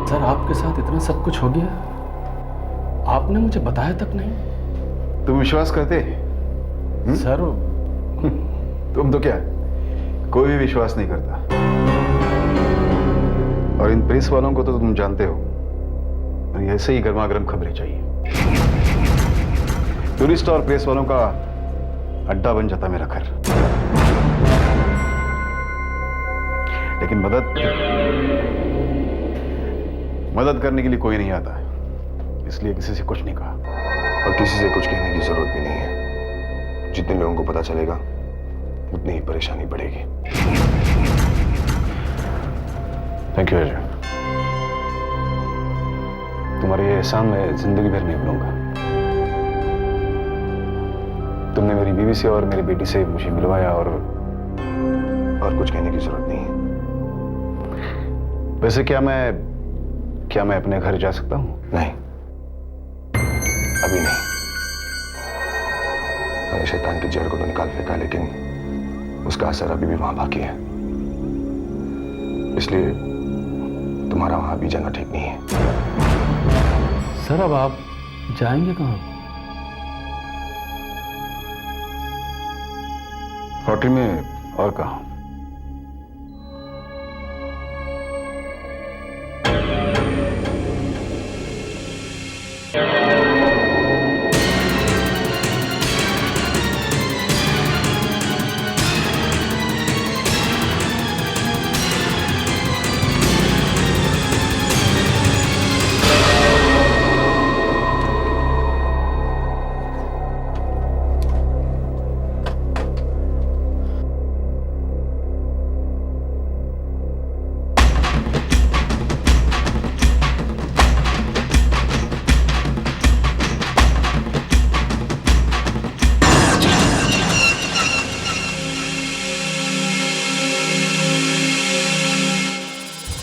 Sir आपके साथ इतना सब कुछ हो गया, आपने मुझे बताया तक नहीं। तुम विश्वास करते? सर तुम तो क्या, कोई भी विश्वास नहीं करता। और इन प्रेस वालों को तो तुम जानते हो, ऐसे ही गर्मा गर्म खबरें चाहिए। टूरिस्ट और प्रेस वालों का अड्डा बन जाता मेरा घर। लेकिन मदद करने के लिए कोई नहीं आता, इसलिए किसी से कुछ नहीं कहा। और किसी से कुछ कहने की जरूरत भी नहीं है। जितने लोगों को पता चलेगा उतनी ही परेशानी बढ़ेगी। थैंक यू अजय, तुम्हारे ये एहसान मैं जिंदगी भर नहीं भूलूंगा। तुमने मेरी बीवी से और मेरी बेटी से मुझे मिलवाया, और कुछ कहने की जरूरत नहीं है। वैसे क्या मैं अपने घर जा सकता हूँ? नहीं, अभी नहीं। मैंने शैतान की जड़ को तो निकाल फेंका, लेकिन उसका असर अभी भी वहां बाकी है। इसलिए तुम्हारा वहां भी जाना ठीक नहीं है। सर अब आप जाएंगे कहाँ? होटल में, और कहाँ?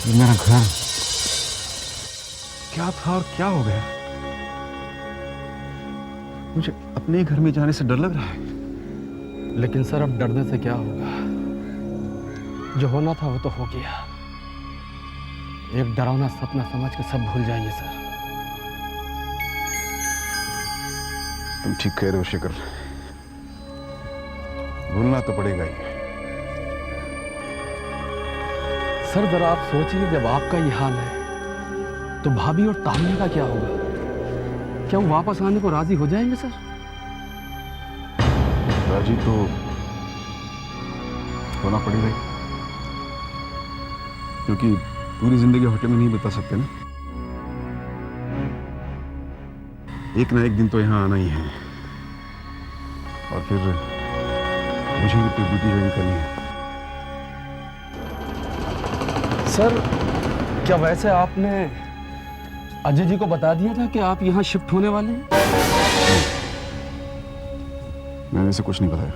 मेरा घर क्या था और क्या हो गया? मुझे अपने घर में जाने से डर लग रहा है। लेकिन सर अब डरने से क्या होगा, जो होना था वो तो हो गया। एक डरावना सपना समझ के सब भूल जाइए सर। तुम ठीक कह रहे हो शिखर, भूलना तो पड़ेगा ही। सर जरा आप सोचिए, जब आपका ये हाल है तो भाभी और तान्या का क्या होगा? क्या वो वापस आने को राजी हो जाएंगे सर? राजी तो होना पड़ेगा ही, क्योंकि पूरी जिंदगी होटल में नहीं बिता सकते ना। एक ना एक दिन तो यहाँ आना ही है, और फिर मुझे भी तो ड्यूटी ज्वाइन करनी है। सर क्या वैसे आपने अजय जी को बता दिया था कि आप यहाँ शिफ्ट होने वाले हैं? मैंने उसे कुछ नहीं बताया,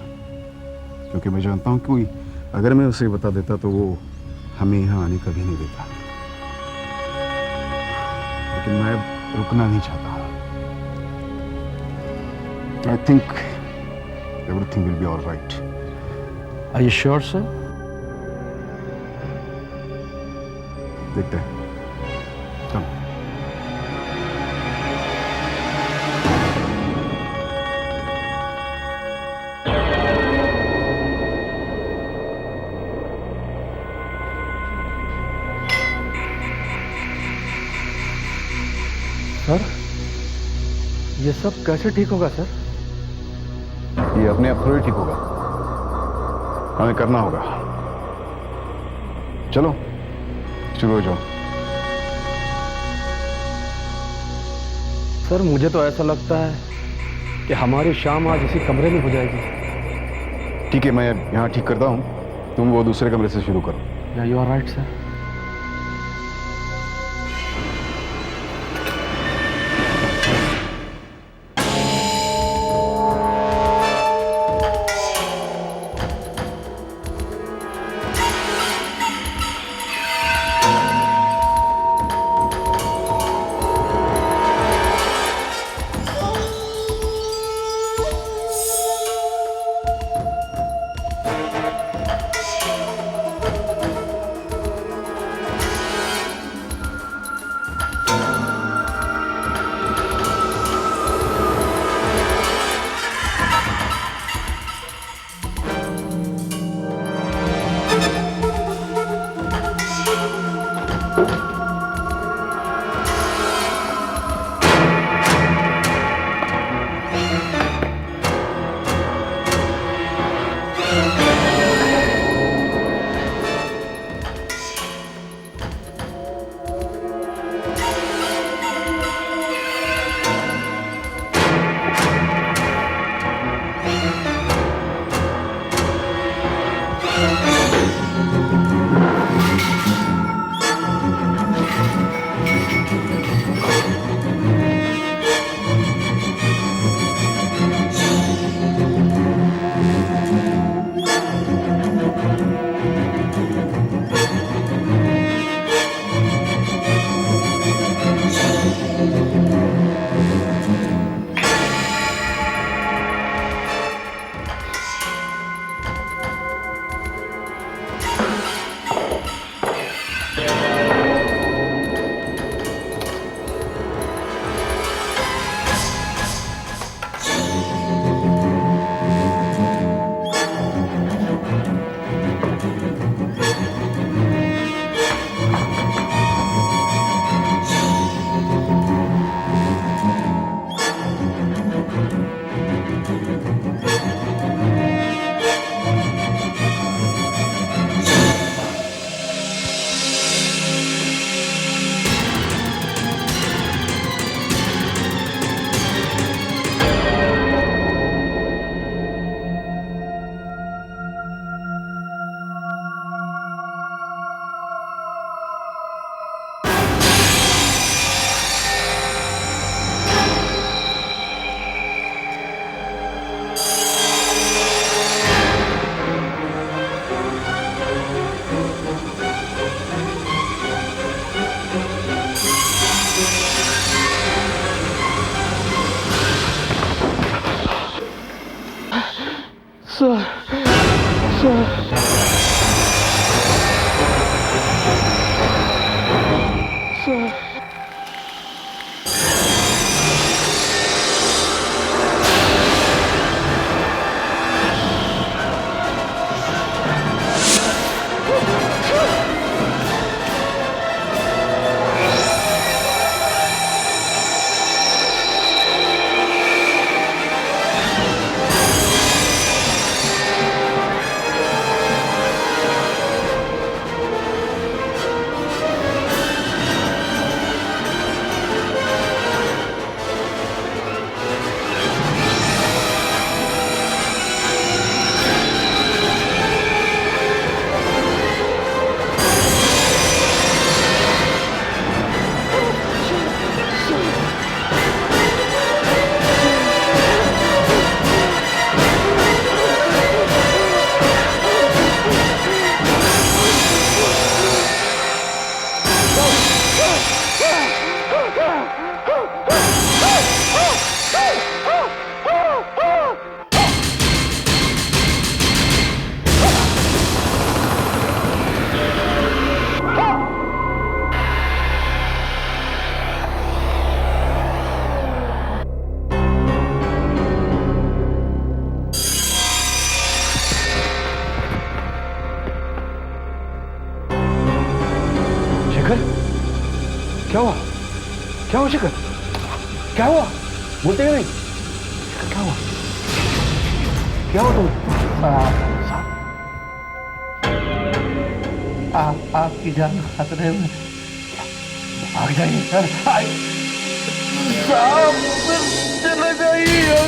क्योंकि मैं जानता हूँ कि अगर मैं उसे बता देता तो वो हमें यहाँ आने कभी नहीं देता। लेकिन मैं रुकना नहीं चाहता। I think everything will be all right. Are you sure sir? देखते हैं, चलो। सर ये सब कैसे ठीक होगा सर? ये अपने आप थोड़ी ठीक होगा, हमें करना होगा। चलो शुरू हो जाओ। सर मुझे तो ऐसा लगता है कि हमारी शाम आज इसी कमरे में हो जाएगी। ठीक है, मैं यहाँ ठीक करता हूँ, तुम वो दूसरे कमरे से शुरू करो। You are right sir. क्या हुआ? क्या हुआ शिखर? क्या हुआ? बोलते क्यों नहीं? शिखर क्या हुआ? क्या हुआ तुम्हें? आपकी जान खतरे में। भाग जाइए सर। साहब चले जाइए।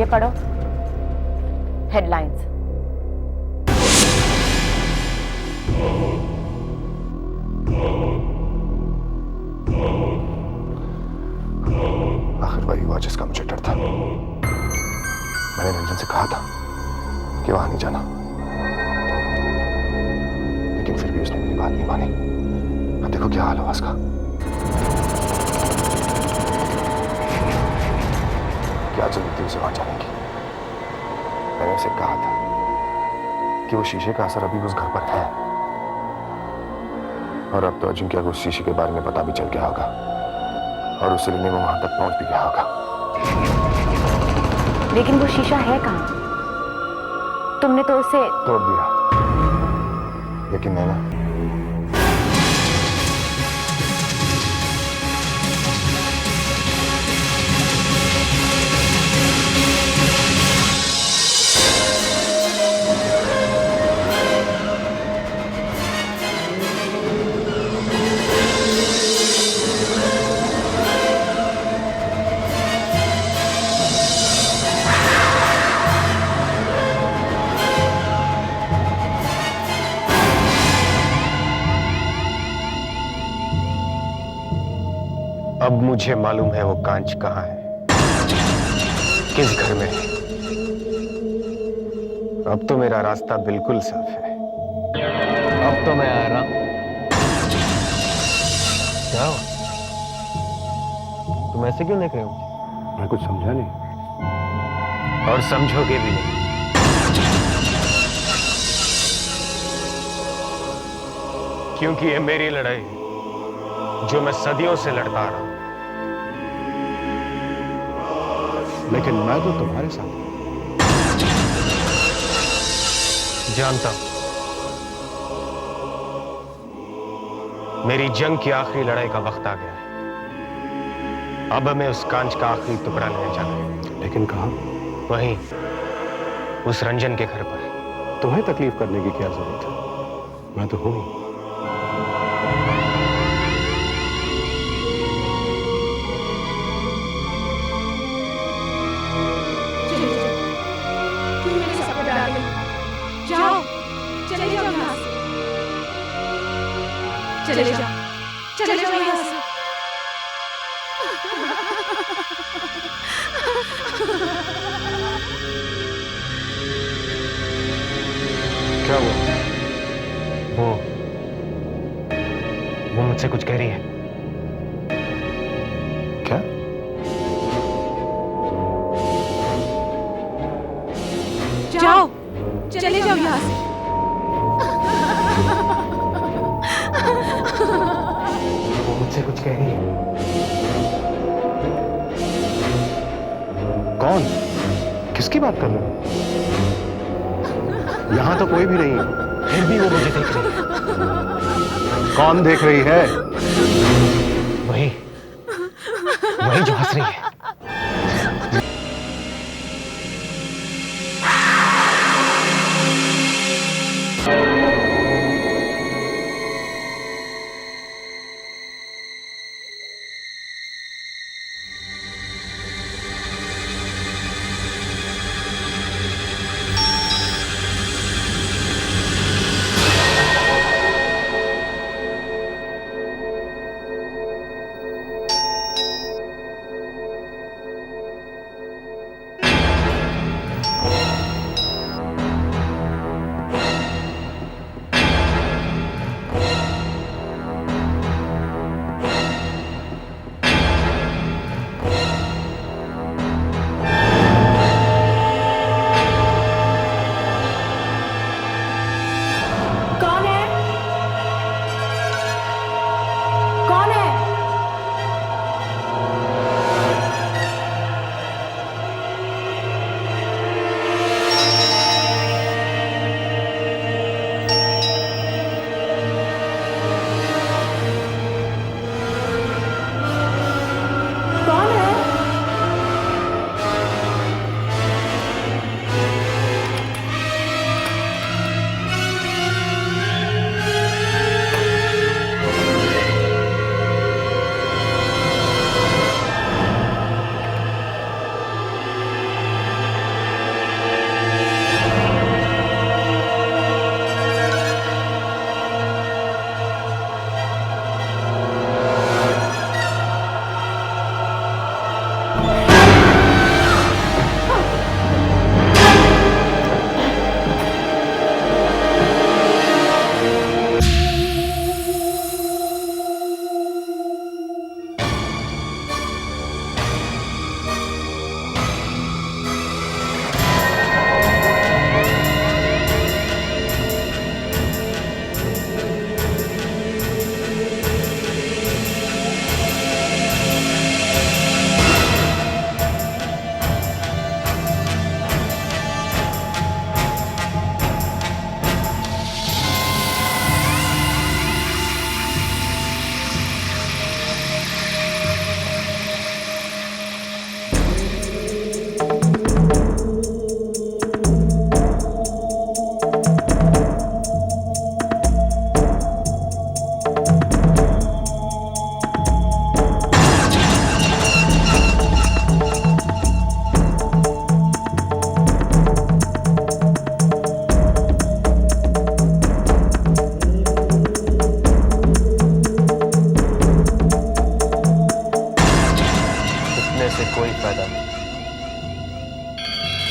ये पढ़ो हेडलाइंस। आखिर वही हुआ जिसका मुझे डर था। मैंने रंजन से कहा था कि वहां नहीं जाना, लेकिन फिर भी उसने मेरी बात नहीं मानी। अब देखो क्या हाल हुआ उसका। क्या जरूरत थी उसे वहां जाने की? मैंने उसे कहा था कि वो शीशे का असर अभी उस घर पर है, और अब तो अजिंक्य को उस शीशे के बारे में पता भी चल गया होगा, और उसे लेने वो वहां तक पहुंच भी गया होगा। लेकिन वो शीशा है कहाँ? तुमने तो उसे तोड़ दिया, लेकिन नैना, अब मुझे मालूम है वो कांच कहाँ है, किस घर में है। अब तो मेरा रास्ता बिल्कुल साफ है। अब तो मैं आ रहा हूं। क्या हुआ? तुम ऐसे क्यों देख रहे हो? मैं कुछ समझा नहीं। और समझोगे भी नहीं। क्योंकि ये मेरी लड़ाई है, जो मैं सदियों से लड़ता आ रहा हूं। लेकिन मैं तो तुम्हारे साथ हूं। जानता हूं, मेरी जंग की आखिरी लड़ाई का वक्त आ गया है। अब हमें उस कांच का आखिरी टुकड़ा लेने जाना है। लेकिन कहाँ? वहीं, उस रंजन के घर पर। तुम्हें तकलीफ करने की क्या जरूरत है? मैं तो हूं ही। क्यों मेरे सर पर डाल गई? जाओ, चले जाओ यहाँ से। चले जाओ, चले जाओ यहाँ से। क्या हुआ? वो मुझसे कुछ कह रही है। क्या? जाओ, चले जाओ यहाँ से। वो मुझसे कुछ कह रही है। कौन? किसकी बात कर रहे हो? यहां तो कोई भी नहीं है। फिर भी वो मुझे देख रही है। कौन देख रही है? वही वही जो हंस रही है।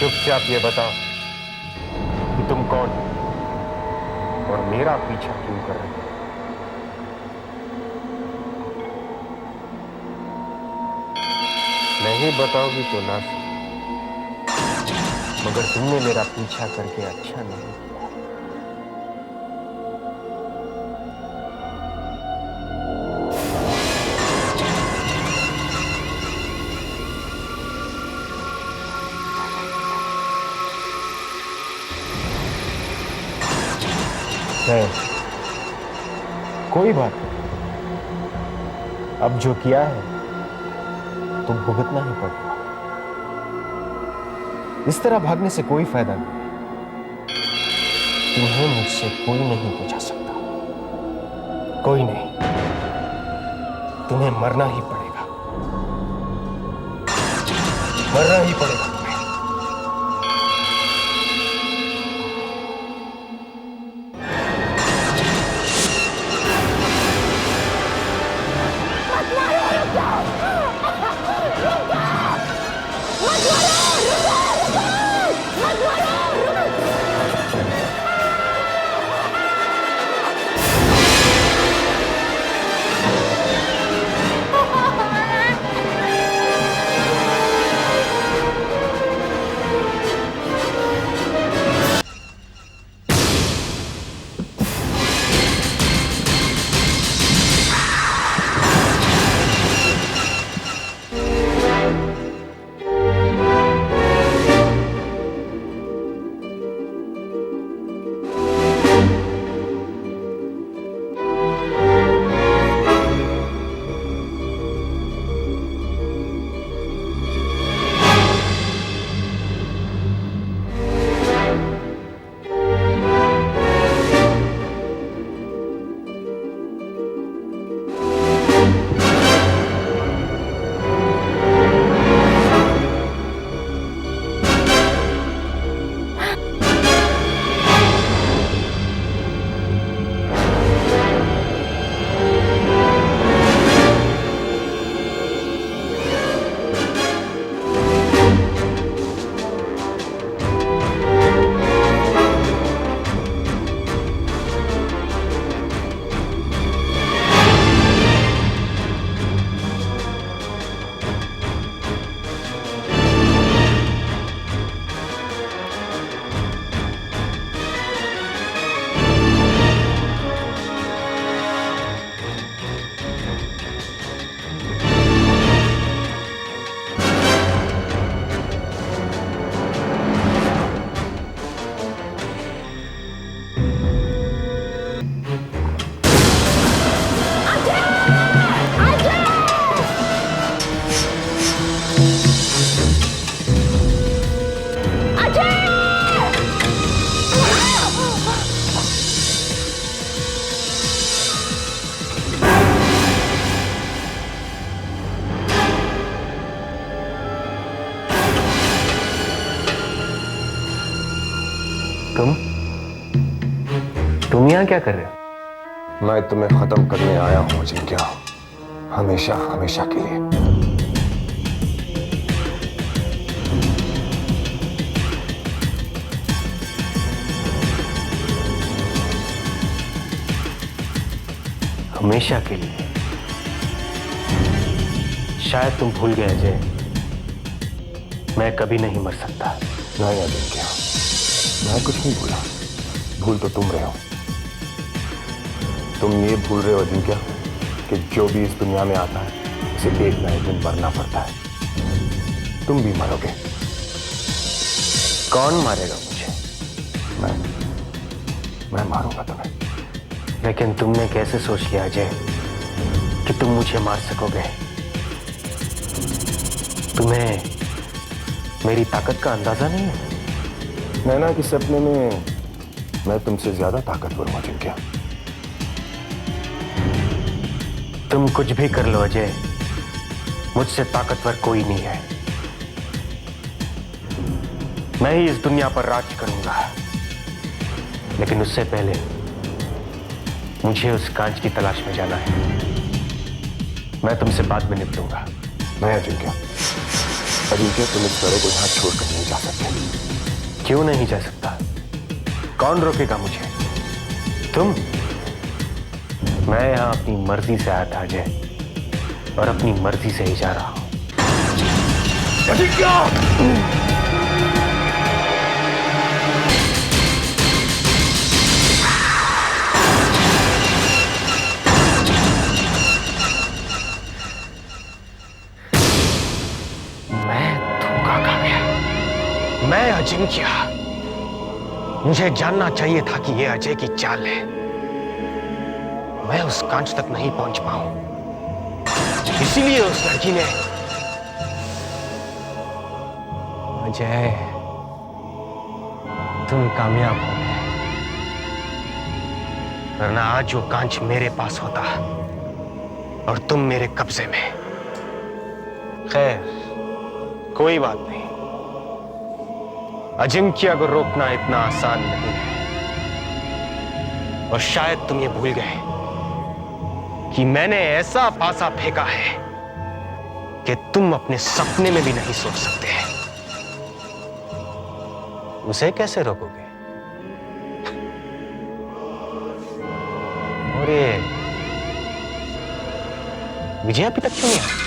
चुपचाप ये बताओ कि तुम कौन हो और मेरा पीछा क्यों कर रहे हो? नहीं बताओगी तो ना सही, मगर तुमने मेरा पीछा करके अच्छा नहीं किया। है, कोई बात नहीं। अब जो किया है तो भुगतना ही पड़ेगा। इस तरह भागने से कोई फायदा नहीं। तुम्हें मुझसे कोई नहीं बचा सकता, कोई नहीं। तुम्हें मरना ही पड़ेगा, मरना ही पड़ेगा तुम्हें। तुम यहां क्या कर रहे हो? मैं तुम्हें खत्म करने आया हूं अजिंक्य, हमेशा हमेशा के लिए। हमेशा के लिए? शायद तुम भूल गए अजय, मैं कभी नहीं मर सकता। नहीं अजिंक्य, मैं कुछ नहीं भूला। भूल तो तुम रहे हो। तुम ये भूल रहे हो अजिंक्य कि जो भी इस दुनिया में आता है उसे एक ना एक दिन मरना पड़ता है। तुम भी मरोगे। कौन मारेगा मुझे? मैं मारूंगा तुम्हें। लेकिन तुमने कैसे सोच लिया अजय कि तुम मुझे मार सकोगे? तुम्हें मेरी ताकत का अंदाजा नहीं है? नैना के सपने में मैं तुमसे ज्यादा ताकतवर हूं अजिंक्य। तुम कुछ भी कर लो अजय, मुझसे ताकतवर कोई नहीं है। मैं ही इस दुनिया पर राज करूंगा, लेकिन उससे पहले मुझे उस कांच की तलाश में जाना है। मैं तुमसे बाद में निपटूंगा। नहीं अजिंक्य, तुम इस तरह को यहां छोड़कर नहीं जा सकते। क्यों नहीं जा सकता? कौन रोकेगा मुझे? तुम? मैं यहां अपनी मर्जी से आया था अजय, और अपनी मर्जी से ही जा रहा हूं। मैं धोखा खा गया। मैं अजिंक्य। मुझे जानना चाहिए था कि यह अजय की चाल है। मैं उस कांच तक नहीं पहुंच पाऊं, इसीलिए उस लड़की ने। अजय, तुम कामयाब हो गए, वरना आज वो कांच मेरे पास होता और तुम मेरे कब्जे में। खैर, कोई बात नहीं। अजिंक्य को रोकना इतना आसान नहीं है। और शायद तुम ये भूल गए कि मैंने ऐसा पासा फेंका है कि तुम अपने सपने में भी नहीं सोच सकते। उसे कैसे रोकोगे? और ये विजय अभी तक क्यों नहीं आया?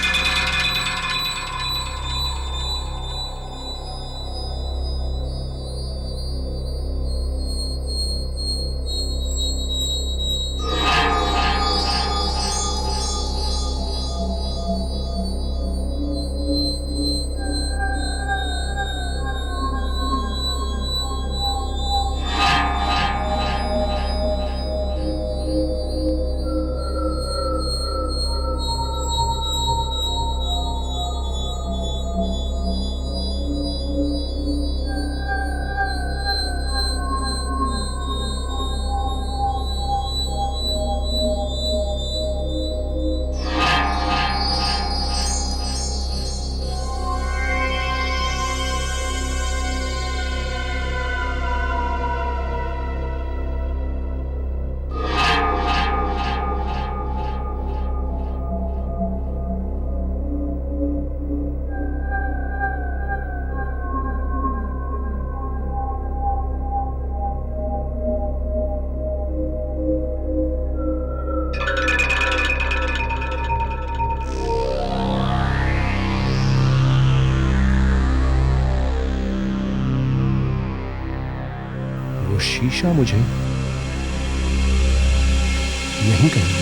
शीशा मुझे यहीं कहीं।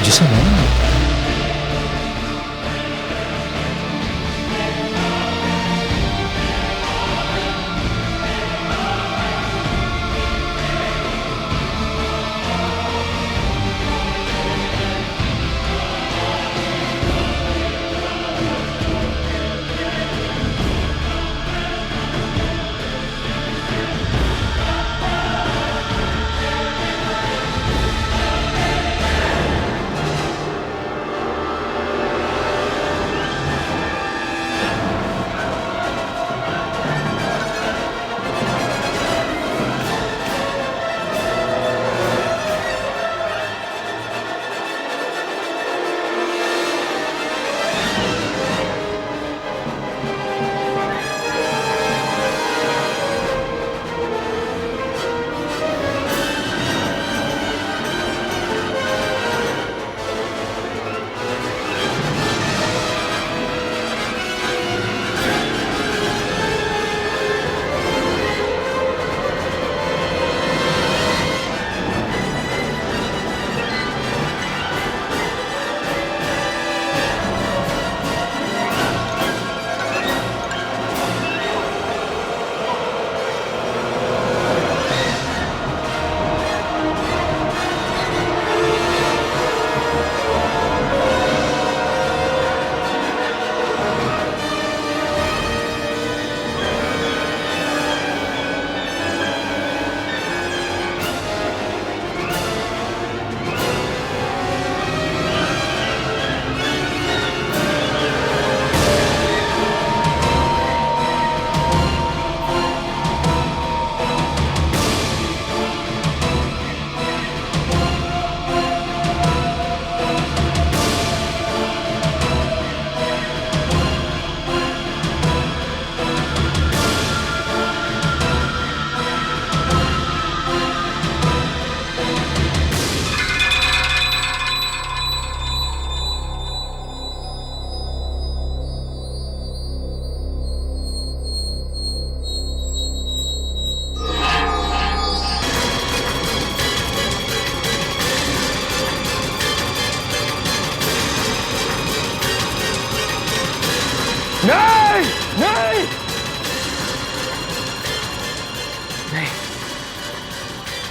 जिसे मैंने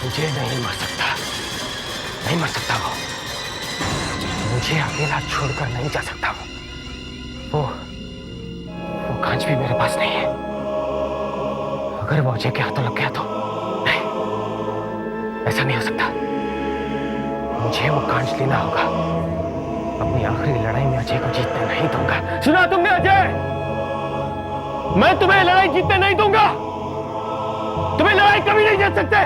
मुझे नहीं मर सकता, नहीं मर सकता वो। मुझे अकेला छोड़कर नहीं जा सकता वो कांच भी मेरे पास नहीं है। अगर वो अजय के हाथों लग गया तो नहीं, ऐसा नहीं हो सकता। मुझे वो कांच लेना होगा। अपनी आखिरी लड़ाई में अजय को जीतने नहीं दूंगा। सुना तुमने अजय? मैं तुम्हें लड़ाई जीतने नहीं दूंगा। तुम्हें लड़ाई कभी नहीं जीत सकते,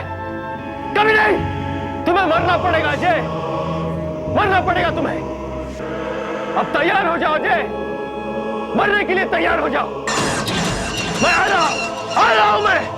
कभी नहीं। तुम्हें मरना पड़ेगा अजय, मरना पड़ेगा तुम्हें। अब तैयार हो जाओ अजय, मरने के लिए तैयार हो जाओ। मैं आ रहा हूं मैं।